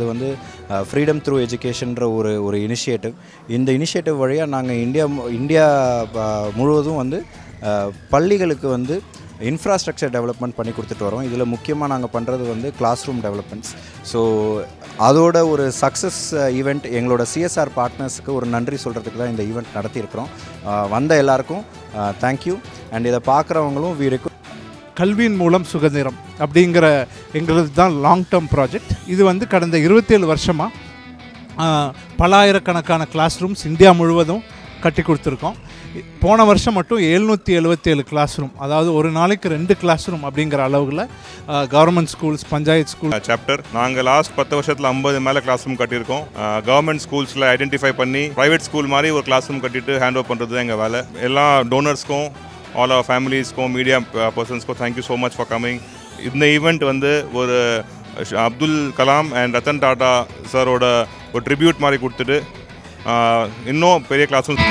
பண்ணுறது வந்து freedom through எஜுகேஷன்ற ஒரு இனிஷியேட்டிவ். இந்த இனிஷியேட்டிவ் வழியாக நாங்கள் இந்தியா முழுவதும் வந்து பள்ளிகளுக்கு வந்து இன்ஃப்ராஸ்ட்ரக்சர் டெவலப்மெண்ட் பண்ணி கொடுத்துட்டு வரோம். இதில் முக்கியமாக நாங்கள் பண்ணுறது வந்து கிளாஸ் ரூம் டெவலப்மெண்ட்ஸ். ஸோ அதோட ஒரு சக்ஸஸ் ஈவெண்ட் எங்களோட சிஎஸ்ஆர் பார்ட்னர்ஸுக்கு ஒரு நன்றி சொல்கிறதுக்கு தான் இந்த ஈவெண்ட் நடத்தியிருக்கிறோம். வந்த எல்லாருக்கும் தேங்க்யூ. அண்ட் இதை பார்க்குறவங்களும் வீடுக்கு கல்வியின் மூலம் சுதந்திரம் அப்படிங்கிற எங்களது தான் லாங் டேர்ம் ப்ராஜெக்ட். இது வந்து கடந்த 27 வருஷமாக பல ஆயிரக்கணக்கான கிளாஸ் ரூம்ஸ் இந்தியா முழுவதும் கட்டி கொடுத்துருக்கோம். போன வருஷம் மட்டும் 777 கிளாஸ் ரூம், அதாவது ஒரு நாளைக்கு 2 கிளாஸ் ரூம் அப்படிங்கிற அளவில் government schools, panchayat school chapter நாங்கள் லாஸ்ட் 10 வருஷத்தில் 50 மேலே கிளாஸ் ரூம் கட்டியிருக்கோம். கவர்மெண்ட் ஸ்கூல்ஸில் ஐடென்டிஃபை பண்ணி ப்ரைவேட் ஸ்கூல் மாதிரி ஒரு கிளாஸ் ரூம் கட்டிட்டு ஹேண்ட் ஓவர் பண்ணுறது தான் எங்கள் வேலை. எல்லா டோனர்ஸ்க்கும், ஆல் அவர் ஃபேமிலிஸ்க்கும், மீடியா பர்சன்ஸ்க்கும் thank you so much for coming. இந்த ஈவெண்ட் வந்து ஒரு அப்துல் கலாம் அண்ட் ரத்தன் டாடா சாரோட ஒரு ட்ரிபியூட் மாதிரி கொடுத்துட்டு இன்னும் பெரிய கிளாஸ் ரூம்.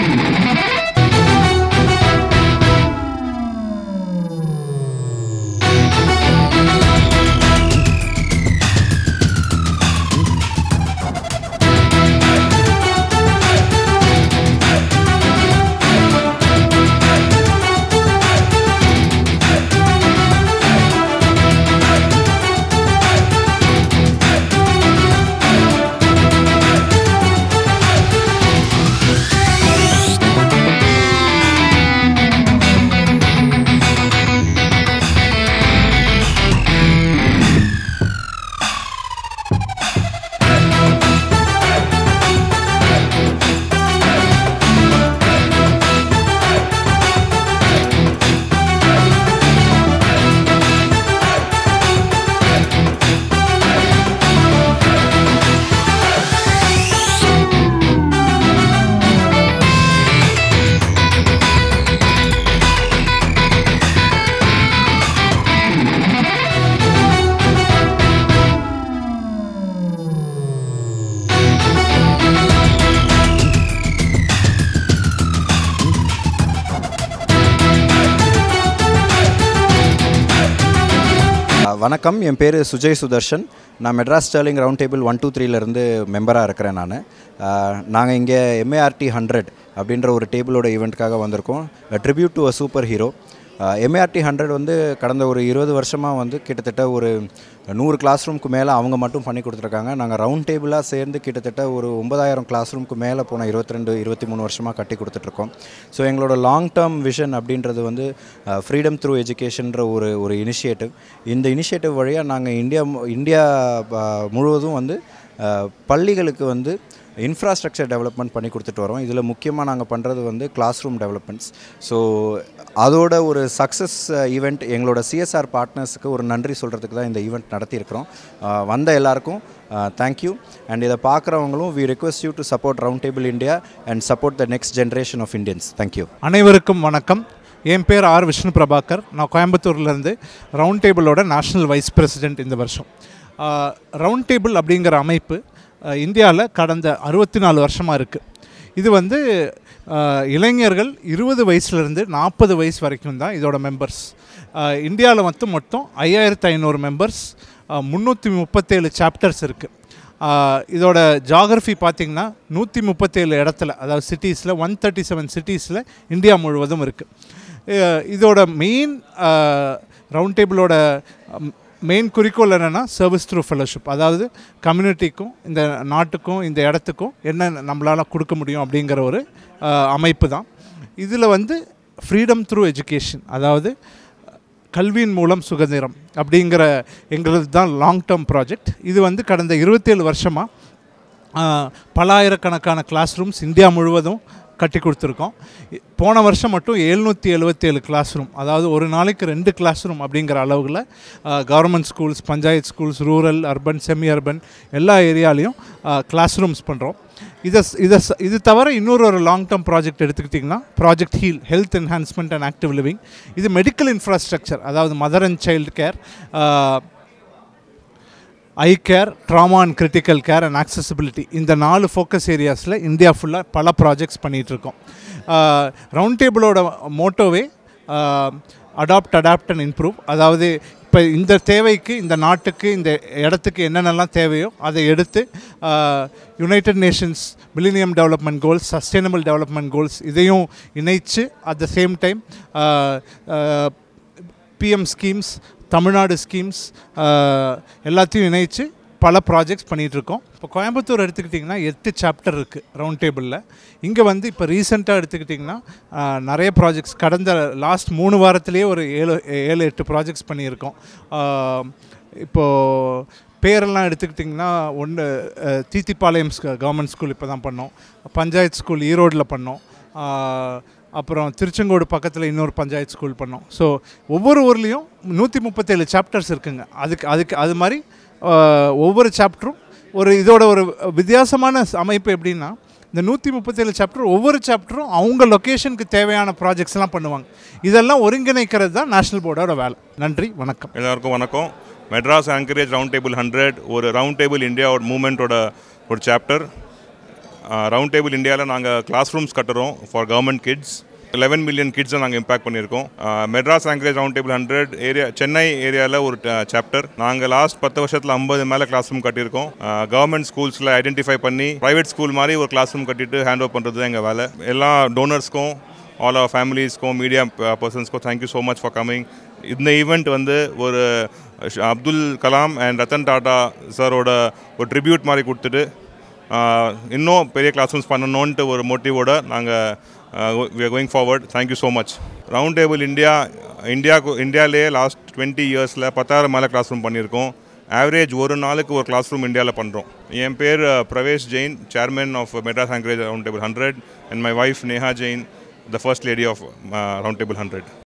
வணக்கம், என் பேர் சுஜய் சுதர்ஷன். நான் மெட்ராஸ் ஸ்டர்லிங் ரவுண்ட் டேபிள் 123லேருந்து மெம்பராக இருக்கிறேன். நாங்கள் இங்கே MART 100 அப்படின்ற ஒரு டேபிளோட ஈவெண்ட்டுக்காக வந்திருக்கோம். Tribute to a super hero. MART 100 வந்து கடந்த ஒரு 20 வருஷமாக வந்து கிட்டத்தட்ட ஒரு 100 கிளாஸ் ரூமுக்கு மேலே அவங்க மட்டும் பண்ணி கொடுத்துருக்காங்க. நாங்கள் ரவுண்ட் டேபிளாக சேர்ந்து கிட்டத்தட்ட ஒரு 9000 கிளாஸ் ரூமுக்கு மேலே போன 22-23 வருஷமாக கட்டி கொடுத்துட்ருக்கோம். ஸோ எங்களோட லாங் டேர்ம் விஷன் அப்படின்றது வந்து ஃப்ரீடம் த்ரூ எஜுகேஷன்ற ஒரு இனிஷியேட்டிவ். இந்த இனிஷியேட்டிவ் வழியாக நாங்கள் இந்தியா முழுவதும் வந்து பள்ளிகளுக்கு வந்து இன்ஃப்ராஸ்ட்ரக்சர் டெவலப்மெண்ட் பண்ணி கொடுத்துட்டு வரோம். இதில் முக்கியமாக நாங்கள் பண்ணுறது வந்து கிளாஸ் ரூம் டெவலப்மெண்ட்ஸ். ஸோ அதோட ஒரு சக்ஸஸ் ஈவெண்ட் எங்களோட சிஎஸ்ஆர் பார்ட்னர்ஸுக்கு ஒரு நன்றி சொல்கிறதுக்கு தான் இந்த ஈவெண்ட் நடத்தியிருக்கிறோம். வந்த எல்லாருக்கும் தேங்க்யூ. அண்ட் இதை பார்க்குறவங்களும் we request you to support round table India and support the next generation of Indians. Thank you. அனைவருக்கும் வணக்கம். என் பேர் ஆர் விஷ்ணு பிரபாகர். நான் கோயம்புத்தூர்லேருந்து ரவுண்ட் டேபிளோட நேஷ்னல் வைஸ் பிரசிடென்ட் இந்த வருஷம். ரவுண்ட் டேபிள் அப்படிங்கிற அமைப்பு இந்தியாவில் கடந்த 64 வருஷமாக இருக்குது. இது வந்து இளைஞர்கள் 20 வயசுலேருந்து 40 வயசு வரைக்கும் தான் இதோட மெம்பர்ஸ். இந்தியாவில் மொத்தம் 5500 மெம்பர்ஸ், 337 சாப்டர்ஸ் இருக்குது. இதோட ஜாகிரஃபி பார்த்திங்கன்னா 137 இடத்துல, அதாவது சிட்டிஸில் 137 சிட்டிஸில் இந்தியா முழுவதும் இருக்குது. இதோட மெயின் ரவுண்ட் டேபிளோட மெயின் குறிக்கோள் என்னென்னா சர்வீஸ் த்ரூ ஃபெலோஷிப், அதாவது கம்யூனிட்டிக்கும் இந்த நாட்டுக்கும் இந்த இடத்துக்கும் என்ன நம்மளால் கொடுக்க முடியும் அப்படிங்கிற ஒரு அமைப்பு தான். இதில் வந்து ஃப்ரீடம் த்ரூ எஜுகேஷன், அதாவது கல்வியின் மூலம் சுதந்திரம் அப்படிங்கிற எங்களது தான் லாங் டேர்ம் ப்ராஜெக்ட். இது வந்து கடந்த 27 வருஷமாக பல ஆயிரக்கணக்கான கிளாஸ் ரூம்ஸ் இந்தியா முழுவதும் கட்டி கொடுத்துருக்கோம். போன வருஷம் மட்டும் 777 கிளாஸ் ரூம், அதாவது ஒரு நாளைக்கு 2 கிளாஸ் ரூம் அப்படிங்கிற அளவில் government schools, panchayat schools, rural, urban, semi urban எல்லா ஏரியாலையும் கிளாஸ் ரூம்ஸ் பண்ணுறோம். இது தவிர இன்னொரு லாங் டேர்ம் ப்ராஜெக்ட் எடுத்துக்கிட்டிங்கன்னா project heal, health enhancement and active living. இது மெடிக்கல் இன்ஃப்ராஸ்ட்ரக்சர், அதாவது mother and child care, eye care, trauma and critical care and accessibility. இந்த 4 ஃபோக்கஸ் ஏரியாஸில் இந்தியா ஃபுல்லாக பல ப்ராஜெக்ட்ஸ் பண்ணிகிட்ருக்கோம். ரவுண்ட் டேபிளோட மோட்டோவே அடாப்ட், அடாப்ட் அண்ட் இம்ப்ரூவ். அதாவது இப்போ இந்த தேவைக்கு, இந்த நாட்டுக்கு, இந்த இடத்துக்கு என்னென்னலாம் தேவையோ அதை எடுத்து United Nations millennium development goals, sustainable development goals இதையும் இணைச்சு at the same time PM schemes, Tamil Nadu schemes எல்லாத்தையும் இணைச்சு பல ப்ராஜெக்ட்ஸ் பண்ணிகிட்ருக்கோம். இப்போ கோயம்புத்தூர் எடுத்துக்கிட்டிங்கன்னா 8 சாப்டர் இருக்குது ரவுண்ட் டேபிளில். இங்கே வந்து இப்போ ரீசெண்டாக எடுத்துக்கிட்டிங்கன்னா நிறைய ப்ராஜெக்ட்ஸ் கடந்த லாஸ்ட் 3 வாரத்திலேயே ஒரு 7-8 ப்ராஜெக்ட்ஸ் பண்ணியிருக்கோம். இப்போது பேரெல்லாம் எடுத்துக்கிட்டிங்கன்னா தீத்திப்பாளையம் கவர்மெண்ட் ஸ்கூல் இப்போ தான் பண்ணோம், பஞ்சாயத்து ஸ்கூல் ஈரோடில் பண்ணோம், அப்புறம் திருச்செங்கோடு பக்கத்தில் இன்னொரு பஞ்சாயத்து ஸ்கூல் பண்ணோம். ஸோ ஒவ்வொரு ஊர்லேயும் 137 சாப்டர்ஸ் இருக்குங்க. அது மாதிரி ஒவ்வொரு சாப்டரும் இதோட ஒரு வித்தியாசமான அமைப்பு எப்படின்னா, இந்த 137 சாப்டர் ஒவ்வொரு சாப்டரும் அவங்க லொக்கேஷனுக்கு தேவையான ப்ராஜெக்ட்ஸ்லாம் பண்ணுவாங்க. இதெல்லாம் ஒருங்கிணைக்கிறது தான் நேஷ்னல் போர்டோட வேலை. நன்றி, வணக்கம். எல்லாருக்கும் வணக்கம். மெட்ராஸ் ஆங்கரேஜ் ரவுண்ட் டேபிள் 100 ஒரு ரவுண்ட் டேபிள் இந்தியாவோட மூமெண்ட்டோட ஒரு சாப்டர். ரவுண்ட் டேபிள் இந்தியாவில் நாங்கள் கிளாஸ் ரூம்ஸ் கட்டுறோம் ஃபார் கவர்மெண்ட் கிட்ஸ். 11 மில்லியன் கிட்ஸை நாங்கள் இம்பாக்ட் பண்ணியிருக்கோம். Madras anchorage round table 100 area Chennai ஏரியாவில் ஒரு சாப்டர். நாங்கள் லாஸ்ட் 10 வருஷத்தில் 50 மேலே கிளாஸ் ரூம் கட்டியிருக்கோம். கவர்மெண்ட் ஸ்கூல்ஸில் ஐடென்டிஃபை பண்ணி ப்ரைவேட் ஸ்கூல் மாதிரி ஒரு கிளாஸ் ரூம் கட்டிட்டு ஹேண்ட் ஓவர் பண்ணுறது தான் எங்கள் வேலை. எல்லா டோனர்ஸ்க்கும், ஆல் ஆர் ஃபேமிலிஸ்க்கும், மீடியா பர்சன்ஸ்க்கும் thank you so much for coming. இந்த ஈவெண்ட் வந்து ஒரு அப்துல் கலாம் அண்ட் ரத்தன் டாடா சாரோட ஒரு ட்ரிபியூட் மாதிரி கொடுத்துட்டு இன்னும் பெரிய கிளாஸ் ரூம்ஸ் பண்ணணுன்ட்டு ஒரு மோட்டிவோட நாங்கள் we are going forward. Thank you so much. Round table இந்தியாவிலேயே லாஸ்ட் 20 இயர்ஸில் 10,000 மேலே கிளாஸ் ரூம் பண்ணியிருக்கோம். ஆவரேஜ் ஒரு நாளுக்கு ஒரு கிளாஸ் ரூம் இந்தியாவில் பண்ணுறோம். என் பேர் Pravesh Jain, chairman of Madras anchorage round table 100, and my wife Neha Jain, the first lady of Round Table 100.